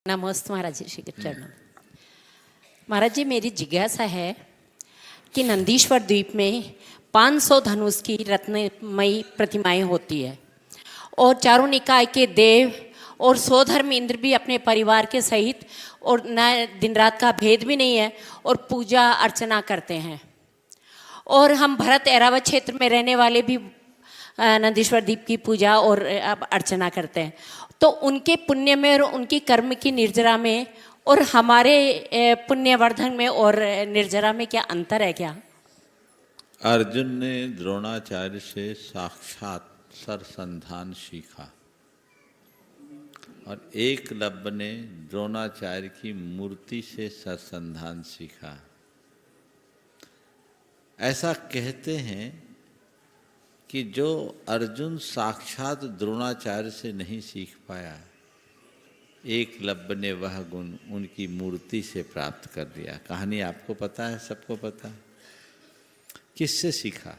नमस्ते महाराज जी, श्री कृष्ण चरणों। महाराज जी, मेरी जिज्ञासा है कि नंदीश्वर द्वीप में 500 धनुष की रत्नमयी प्रतिमाएं होती है और चारों निकाय के देव और स्वधर्म इंद्र भी अपने परिवार के सहित और न दिन रात का भेद भी नहीं है और पूजा अर्चना करते हैं। और हम भरत ऐरावत क्षेत्र में रहने वाले भी नंदीश्वर द्वीप की पूजा और अर्चना करते हैं। तो उनके पुण्य में और उनकी कर्म की निर्जरा में और हमारे पुण्यवर्धन में और निर्जरा में क्या अंतर है क्या? अर्जुन ने द्रोणाचार्य से साक्षात सरसंधान सीखा और एकलव्य ने द्रोणाचार्य की मूर्ति से सरसंधान सीखा। ऐसा कहते हैं कि जो अर्जुन साक्षात द्रोणाचार्य से नहीं सीख पाया, एकलव्य ने वह गुण उनकी मूर्ति से प्राप्त कर लिया। कहानी आपको पता है, सबको पता है। किससे सीखा,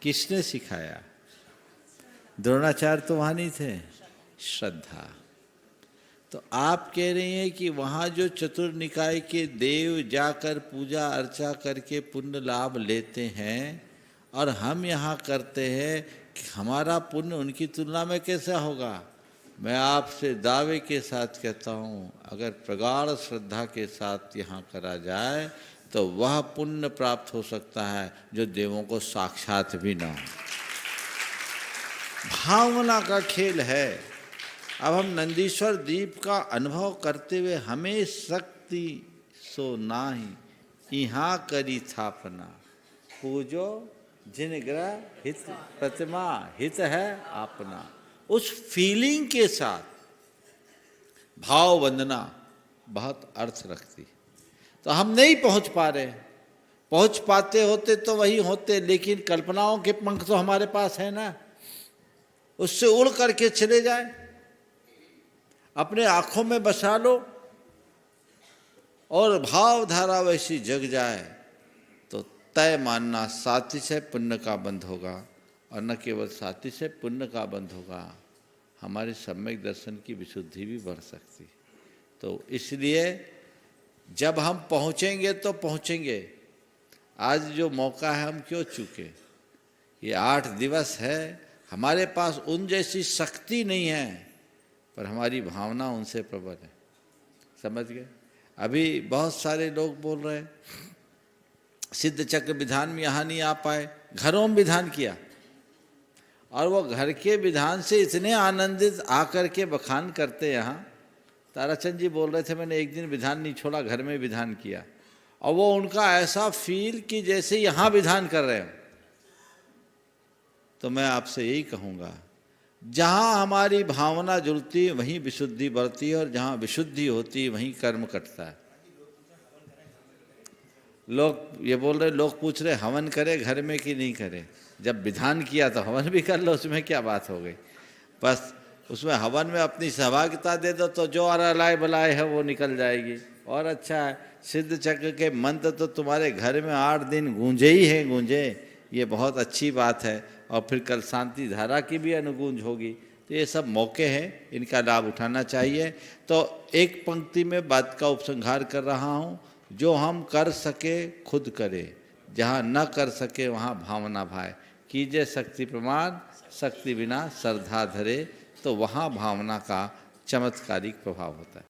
किसने सिखाया? द्रोणाचार्य तो वहाँ नहीं थे। श्रद्धा। तो आप कह रही हैं कि वहाँ जो चतुर्निकाय के देव जाकर पूजा अर्चा करके पुण्य लाभ लेते हैं और हम यहाँ करते हैं, कि हमारा पुण्य उनकी तुलना में कैसा होगा? मैं आपसे दावे के साथ कहता हूँ, अगर प्रगाढ़ श्रद्धा के साथ यहाँ करा जाए तो वह पुण्य प्राप्त हो सकता है जो देवों को साक्षात भी ना हो। भावना का खेल है। अब हम नंदीश्वर द्वीप का अनुभव करते हुए हमें शक्ति सो नाही यहाँ करी स्थापना, पूजो जिन ग्रह हित प्रतिमा हित है अपना। उस फीलिंग के साथ भाव वंदना बहुत अर्थ रखती। तो हम नहीं पहुंच पा रहे, पहुंच पाते होते तो वही होते, लेकिन कल्पनाओं के पंख तो हमारे पास है ना, उससे उड़ करके चले जाए, अपने आंखों में बसा लो और भाव धारा वैसी जग जाए तो तय मानना साथी से पुण्य का बंध होगा। और न केवल साथी से पुण्य का बंध होगा, हमारे सम्यक दर्शन की विशुद्धि भी बढ़ सकती। तो इसलिए जब हम पहुँचेंगे तो पहुँचेंगे। आज जो मौका है हम क्यों चूके? ये 8 दिवस है, हमारे पास उन जैसी शक्ति नहीं है पर हमारी भावना उनसे प्रबल है। समझ गए? अभी बहुत सारे लोग बोल रहे हैं सिद्ध चक्र विधान में यहाँ नहीं आ पाए, घरों में विधान किया और वो घर के विधान से इतने आनंदित आकर के बखान करते। यहाँ ताराचंद जी बोल रहे थे, मैंने एक दिन विधान नहीं छोड़ा, घर में विधान किया और वो उनका ऐसा फील कि जैसे यहाँ विधान कर रहे हो। तो मैं आपसे यही कहूँगा, जहाँ हमारी भावना जुड़ती है वहीं विशुद्धि बढ़ती है और जहाँ विशुद्धि होती है वहीं कर्म कटता है। लोग ये बोल रहे, लोग पूछ रहे हवन करे घर में कि नहीं करे। जब विधान किया तो हवन भी कर लो, उसमें क्या बात हो गई? बस उसमें हवन में अपनी सहभागिता दे दो तो जो अलाय बलाय है वो निकल जाएगी। और अच्छा है, सिद्ध चक्र के मंत्र तो तुम्हारे घर में 8 दिन गूंजे ही हैं, गूंजे, ये बहुत अच्छी बात है। और फिर कल शांति धारा की भी अनुगूंज होगी। तो ये सब मौके हैं, इनका लाभ उठाना चाहिए। तो एक पंक्ति में बात का उपसंहार कर रहा हूँ, जो हम कर सके खुद करे, जहाँ न कर सके वहाँ भावना भाए। कीजिए शक्ति प्रमाण, शक्ति बिना श्रद्धा धरे, तो वहाँ भावना का चमत्कारिक प्रभाव होता है।